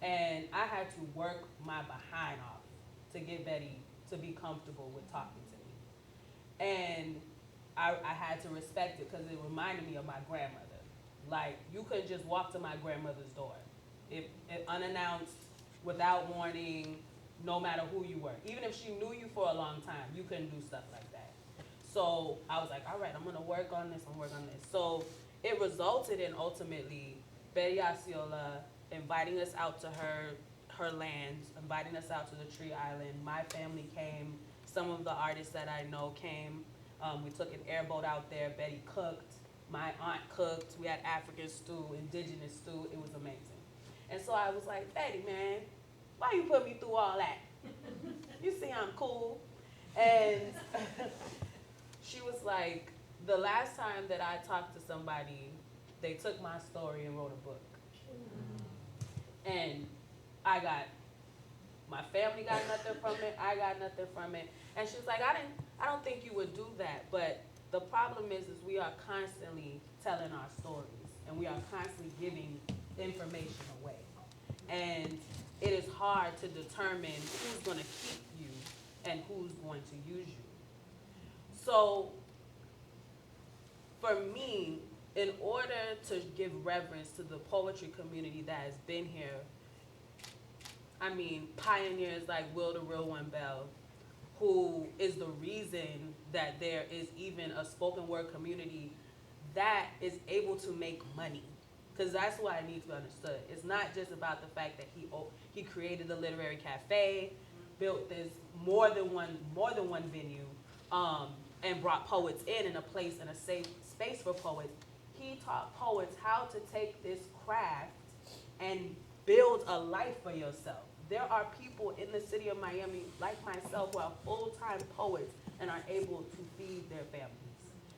[SPEAKER 2] And I had to work my behind off to get Betty to be comfortable with talking to me. And I had to respect it because it reminded me of my grandmother. Like, you couldn't just walk to my grandmother's door. If unannounced, without warning, no matter who you were. Even if she knew you for a long time, you couldn't do stuff like that. So I was like, all right, I'm gonna work on this, So it resulted in ultimately Betty Osceola inviting us out to her land, inviting us out to the Tree Island. My family came, some of the artists that I know came. We took an airboat out there, Betty cooked, my aunt cooked, we had African stew, indigenous stew, it was amazing. And so I was like, Betty, man, why you put me through all that? You see I'm cool. And she was like, the last time that I talked to somebody, they took my story and wrote a book. And my family got nothing from it, I got nothing from it. And she was like, I don't think you would do that, but the problem is we are constantly telling our stories and we are constantly giving information away. And it is hard to determine who's gonna keep you and who's going to use you. So for me, in order to give reverence to the poetry community that has been here, I mean, pioneers like Will the Real One Bell, who is the reason that there is even a spoken word community that is able to make money. Because that's what I need to be understood. It's not just about the fact that he created the literary cafe, built this more than one venue, and brought poets in a place and a safe space for poets. He taught poets how to take this craft and build a life for yourself. There are people in the city of Miami, like myself, who are full-time poets and are able to feed their families.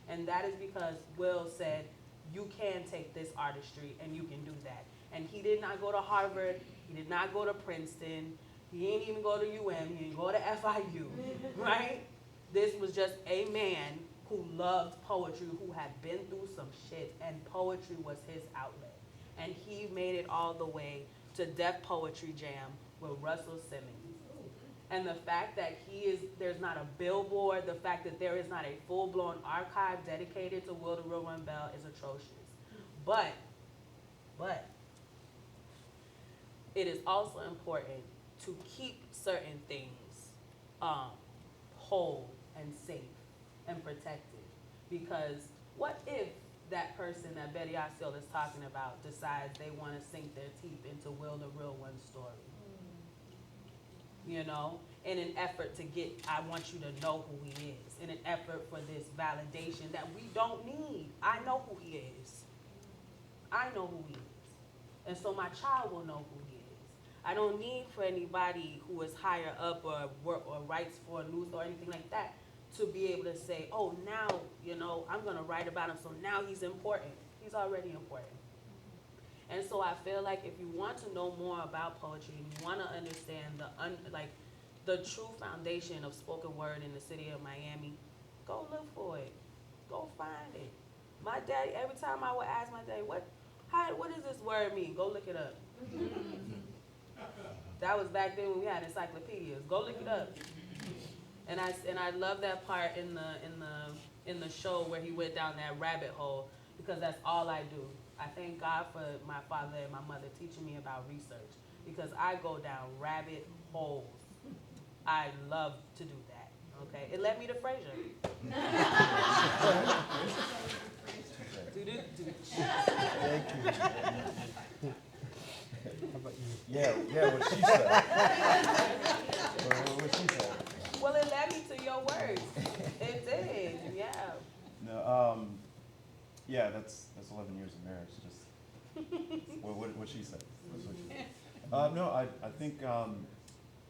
[SPEAKER 2] And that is because Will said, you can take this artistry and you can do that. And he did not go to Harvard, he did not go to Princeton, he didn't even go to UM, he didn't go to FIU, right? This was just a man who loved poetry, who had been through some shit, and poetry was his outlet. And he made it all the way to Def Poetry Jam with Russell Simmons. And the fact that there's not a billboard, the fact that there is not a full-blown archive dedicated to Will the Real One Bell is atrocious. But it is also important to keep certain things whole and safe and protected. Because what if that person that Betty Osceola is talking about decides they want to sink their teeth into Will the Real One story? You know, in an effort to I want you to know who he is, in an effort for this validation that we don't need. I know who he is. I know who he is. And so my child will know who he is. I don't need for anybody who is higher up or writes for news or anything like that to be able to say, oh, now, you know, I'm going to write about him, so now he's important. He's already important. And so I feel like if you want to know more about poetry and you want to understand the true foundation of spoken word in the city of Miami, go look for it. Go find it. My daddy, every time I would ask my daddy, what does this word mean? Go look it up. That was back then when we had encyclopedias. Go look it up. And I love that part in the show where he went down that rabbit hole, because that's all I do. I thank God for my father and my mother teaching me about research, because I go down rabbit holes. I love to do that. Okay, it led me to Frasier.
[SPEAKER 1] Thank you. How about you?
[SPEAKER 3] Yeah, what she said. What she said.
[SPEAKER 2] Well, it led me to your words. It did, yeah.
[SPEAKER 3] No, yeah, that's 11 years of marriage. Just what she said. That's what she said. No, I think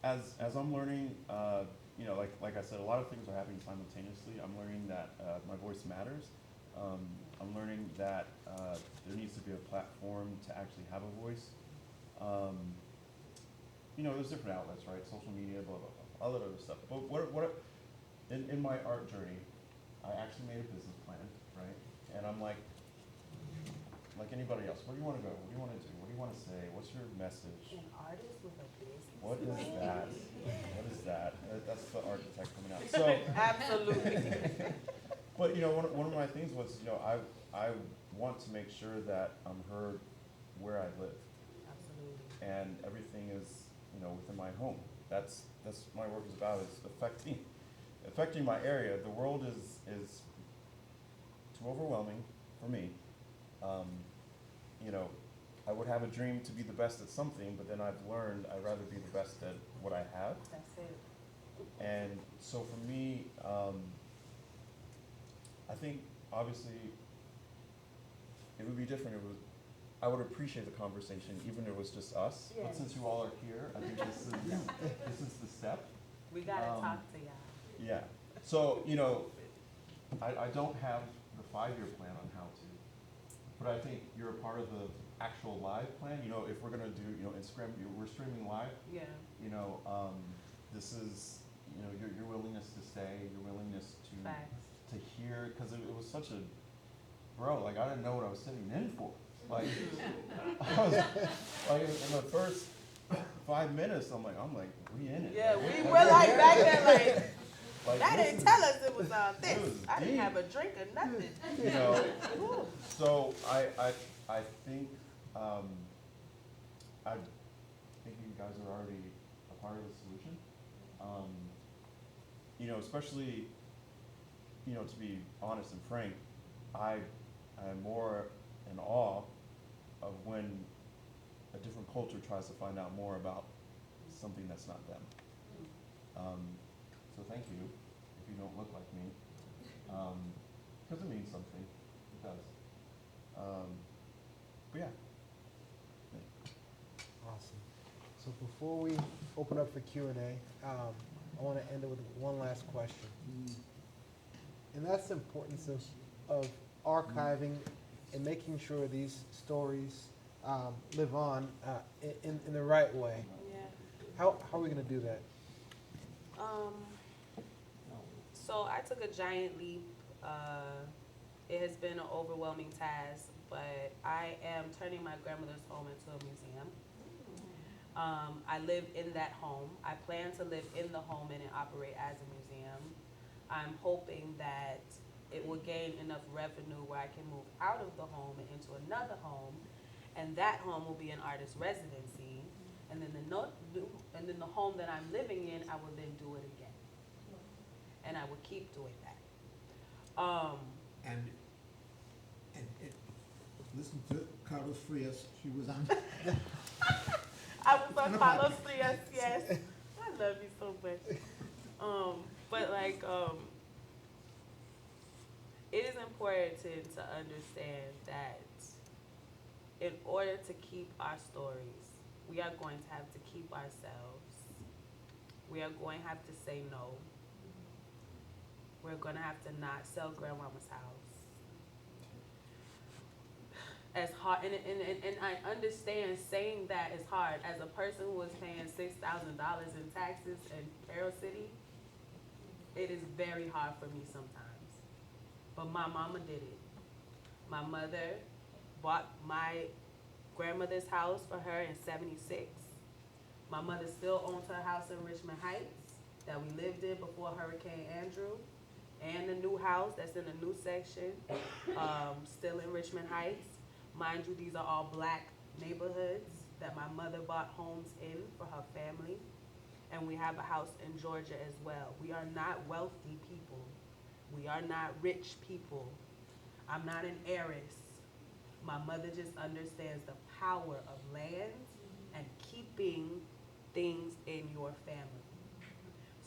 [SPEAKER 3] as I'm learning, like I said, a lot of things are happening simultaneously. I'm learning that my voice matters. I'm learning that there needs to be a platform to actually have a voice. There's different outlets, right? Social media, blah blah blah, all that other stuff. But in my art journey, I actually made a business plan, right? And I'm like anybody else, where do you want to go? What do you want to do? What do you want to say? What's your message?
[SPEAKER 2] An artist with a business.
[SPEAKER 3] What is that? What is that? That's the architect coming out. So,
[SPEAKER 2] Absolutely.
[SPEAKER 3] but one of my things was, I want to make sure that I'm heard where I live,
[SPEAKER 2] Absolutely.
[SPEAKER 3] and everything is, within my home. That's my work is about, is affecting my area. The world is too overwhelming for me. I would have a dream to be the best at something, but then I've learned I'd rather be the best at what I have.
[SPEAKER 2] That's it.
[SPEAKER 3] And so for me, I think obviously it would be different. I would appreciate the conversation, even if it was just us.
[SPEAKER 2] Yeah.
[SPEAKER 3] But since you all are here, I think this is the step.
[SPEAKER 2] We gotta talk to y'all.
[SPEAKER 3] Yeah. So I don't have the 5-year plan on how to, but I think you're a part of the actual live plan. If we're gonna do Instagram, we're streaming live.
[SPEAKER 2] Yeah.
[SPEAKER 3] This is your willingness to stay, your willingness
[SPEAKER 2] Facts.
[SPEAKER 3] to hear, because it was such a I didn't know what I was sitting in for. Like I was like in the first 5 minutes, I'm like, we in it.
[SPEAKER 2] Yeah,
[SPEAKER 3] Like,
[SPEAKER 2] we were like back there
[SPEAKER 3] like,
[SPEAKER 2] that
[SPEAKER 3] this
[SPEAKER 2] didn't
[SPEAKER 3] is-
[SPEAKER 2] tell us it was this.
[SPEAKER 3] it was
[SPEAKER 2] I didn't
[SPEAKER 3] deep.
[SPEAKER 2] have a drink or nothing. Ooh.
[SPEAKER 3] So I think I think you guys are already a part of the solution. Especially to be honest and frank, I am more in awe of when a different culture tries to find out more about something that's not them. So thank you if you don't look like me, because it means something. It does. But yeah.
[SPEAKER 1] Awesome. So before we open up for Q&A, I want to end it with one last question. And that's the importance of archiving and making sure these stories live on in the right way.
[SPEAKER 2] Yeah.
[SPEAKER 1] How are we going to do that?
[SPEAKER 2] So I took a giant leap. It has been an overwhelming task, but I am turning my grandmother's home into a museum. I live in that home. I plan to live in the home and operate as a museum. I'm hoping that it will gain enough revenue where I can move out of the home and into another home, and that home will be an artist residency. And then the home that I'm living in, I will then do it again, and I will keep doing that.
[SPEAKER 4] And listen to Carlos Frias. She was on.
[SPEAKER 2] I was on Carlos Frias, yes. I love you so much. But it is important to understand that in order to keep our stories, we are going to have to keep ourselves. We are going to have to say no. We're going to have to not sell grandmama's house. As hard, and I understand saying that is hard. As a person who is paying $6,000 in taxes in Carroll City, it is very hard for me sometimes. But my mama did it. My mother bought my grandmother's house for her in '76. My mother still owns her house in Richmond Heights that we lived in before Hurricane Andrew, and the new house that's in the new section, still in Richmond Heights. Mind you, these are all black neighborhoods that my mother bought homes in for her family. And we have a house in Georgia as well. We are not wealthy people. We are not rich people. I'm not an heiress. My mother just understands the power of land and keeping things in your family.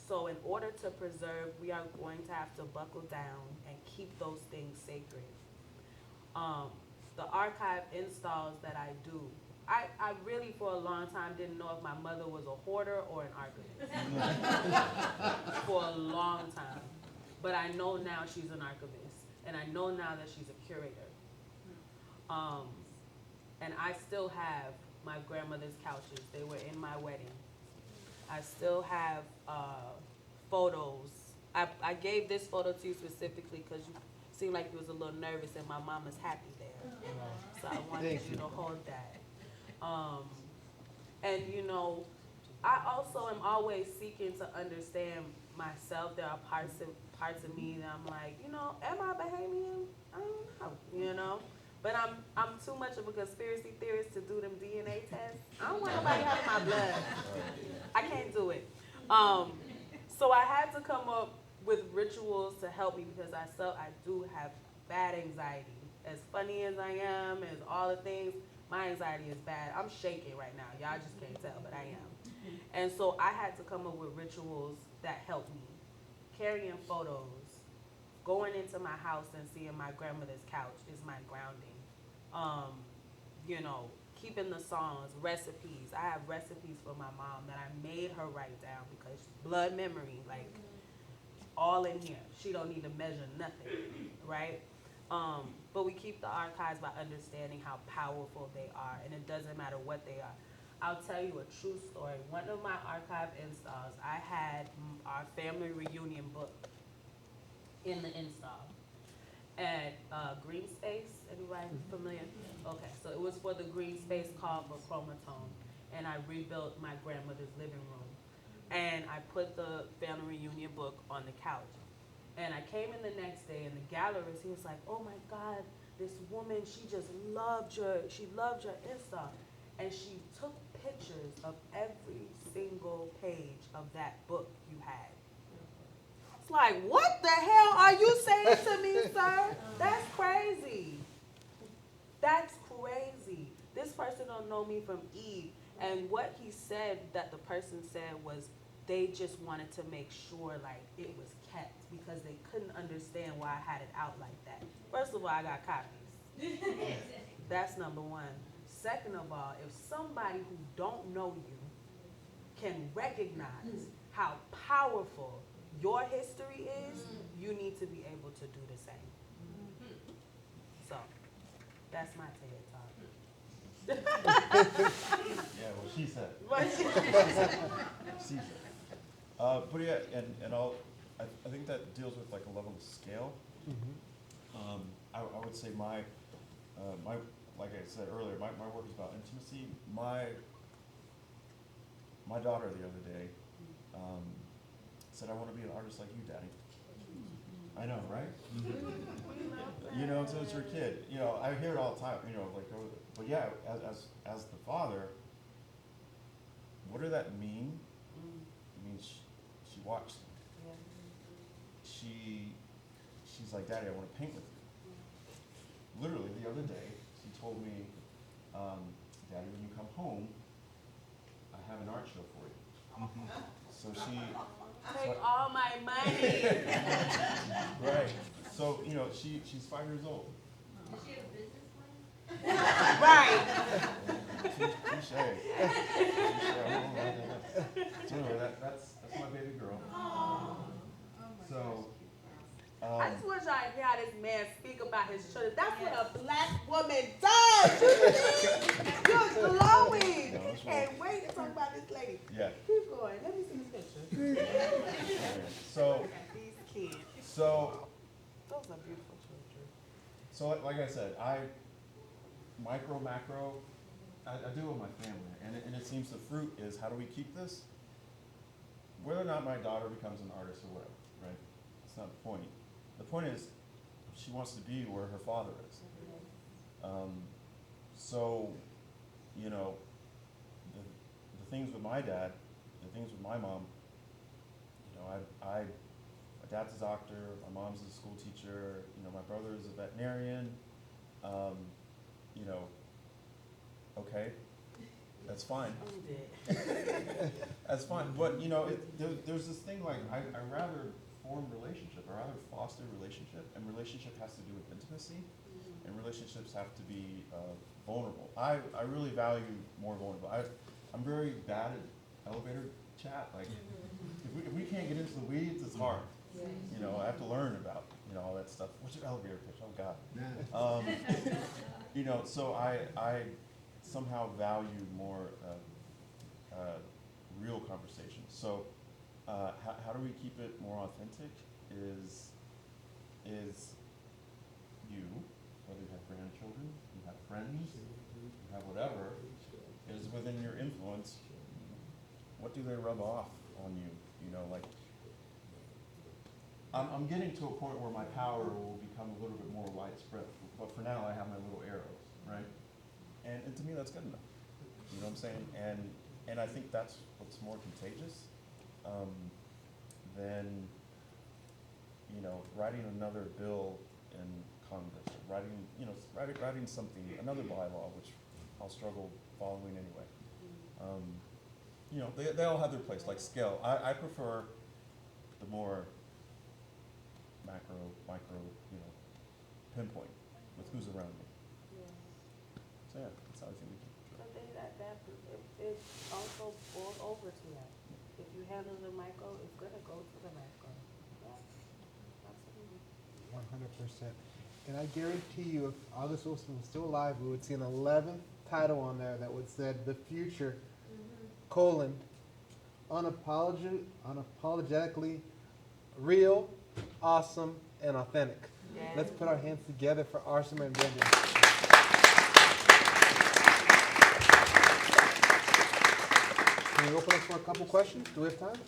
[SPEAKER 2] So in order to preserve, we are going to have to buckle down and keep those things sacred. The archive installs that I do, I really for a long time didn't know if my mother was a hoarder or an archivist. For a long time. But I know now she's an archivist. And I know now that she's a curator. And I still have my grandmother's couches. They were in my wedding. I still have photos. I gave this photo to you specifically because you seemed like you was a little nervous and my mama's happy there. So I wanted you to hold that. And you know, I also am always seeking to understand myself. There are parts of me that I'm like, you know, am I Bahamian? I don't know, you know. But I'm too much of a conspiracy theorist to do them DNA tests. I don't want nobody having my blood. I can't do it. So I had to come up with rituals to help me because I do have bad anxiety. As funny as I am, as all the things, my anxiety is bad. I'm shaking right now. Y'all just can't tell, but I am. And so I had to come up with rituals that help me. Carrying photos, going into my house and seeing my grandmother's couch is my grounding. You know, keeping the songs, recipes. I have recipes for my mom that I made her write down because blood memory, like all in here. She don't need to measure nothing, right? But we keep the archives by understanding how powerful they are, and it doesn't matter what they are. I'll tell you a true story. One of my archive installs, I had our family reunion book in the install at Green Space. Everybody familiar? Okay, so it was for the Green Space call for Chromatone, and I rebuilt my grandmother's living room. And I put the family reunion book on the couch. And I came in the next day, and the gallerist, he was like, oh my God, this woman, she loved your install. And she took pictures of every single page of that book you had. It's like, what the hell are you saying to me, sir? That's crazy. That's crazy. This person don't know me from Eve. And what he said that the person said was they just wanted to make sure like it was kept because they couldn't understand why I had it out like that. First of all, I got copies. That's number one. Second of all, if somebody who don't know you can recognize how powerful your history is, you need to be able to do the same. So, that's my TED Talk.
[SPEAKER 3] Yeah, well, she said.
[SPEAKER 2] What
[SPEAKER 3] She said. But yeah, and I think that deals with like a level of scale. I would say my like I said earlier, my work is about intimacy. My daughter the other day said, I want to be an artist like you, Daddy. I know, right? You know, so it's your kid. You know, I hear it all the time, you know, like, but yeah, as the father, what does that mean? It means she watched me. She's like, Daddy, I want to paint with you. Literally, the other day, she told me, Daddy, when you come home, I have an art show for you. So
[SPEAKER 2] take all my money.
[SPEAKER 3] right. So, you know, she's 5 years old.
[SPEAKER 5] Does she have a business plan?
[SPEAKER 2] Right.
[SPEAKER 3] Touche. So anyway, that's my baby girl. So,
[SPEAKER 2] I just want y'all to hear how this man speak about his children. That's what a black woman does. You see? You're glowing.
[SPEAKER 3] No,
[SPEAKER 2] You can't wait to talk about this lady.
[SPEAKER 3] yeah.
[SPEAKER 2] Keep going. Let me see this picture.
[SPEAKER 3] So,
[SPEAKER 2] These kids.
[SPEAKER 3] so,
[SPEAKER 2] Those are beautiful children.
[SPEAKER 3] so like I said, micro, macro, I do it with my family, and it seems the fruit is how do we keep this? Whether or not my daughter becomes an artist or whatever, right? It's not the point. The point is, she wants to be where her father is. So, you know, the things with my dad, the things with my mom, you know, my dad's a doctor, my mom's a school teacher, you know, my brother is a veterinarian, you know, okay, that's fine. That's fine, but you know, there's this thing like, I rather form relationship, I rather foster relationship, and relationship has to do with intimacy. and relationships have to be vulnerable. I really value more vulnerable. I'm very bad at elevator chat. Like, if we can't get into the weeds, it's hard. You know, I have to learn about, you know, all that stuff. What's your elevator pitch? Oh God.
[SPEAKER 4] Yeah.
[SPEAKER 3] You know, so I somehow value more real conversations. So how do we keep it more authentic is you, whether you have grandchildren, you have friends, you have whatever, is within your influence. What do they rub off on you? You know, like, I'm getting to a point where my power will become a little bit more widespread, but for now I have my little arrows, right? And to me that's good enough. You know what I'm saying? And I think that's what's more contagious than, you know, writing another bill in Congress, or writing something, another bylaw, which I'll struggle following anyway. You know, they all have their place, like scale. I prefer the more macro, micro, you know, pinpoint with who's around me. So yeah, that's how I think we keep it.
[SPEAKER 2] I think it also boils over to that. If you handle the micro, it's gonna go to the macro. Yeah, absolutely.
[SPEAKER 1] 100%. And I guarantee you, if August Wilson was still alive, we would see an 11th title on there that would say "The Future: unapologetically real, awesome, and authentic."
[SPEAKER 2] Yeah.
[SPEAKER 1] Let's put our hands together for Arsimmer and Brandon. Can we open up for a couple questions? Do we have time?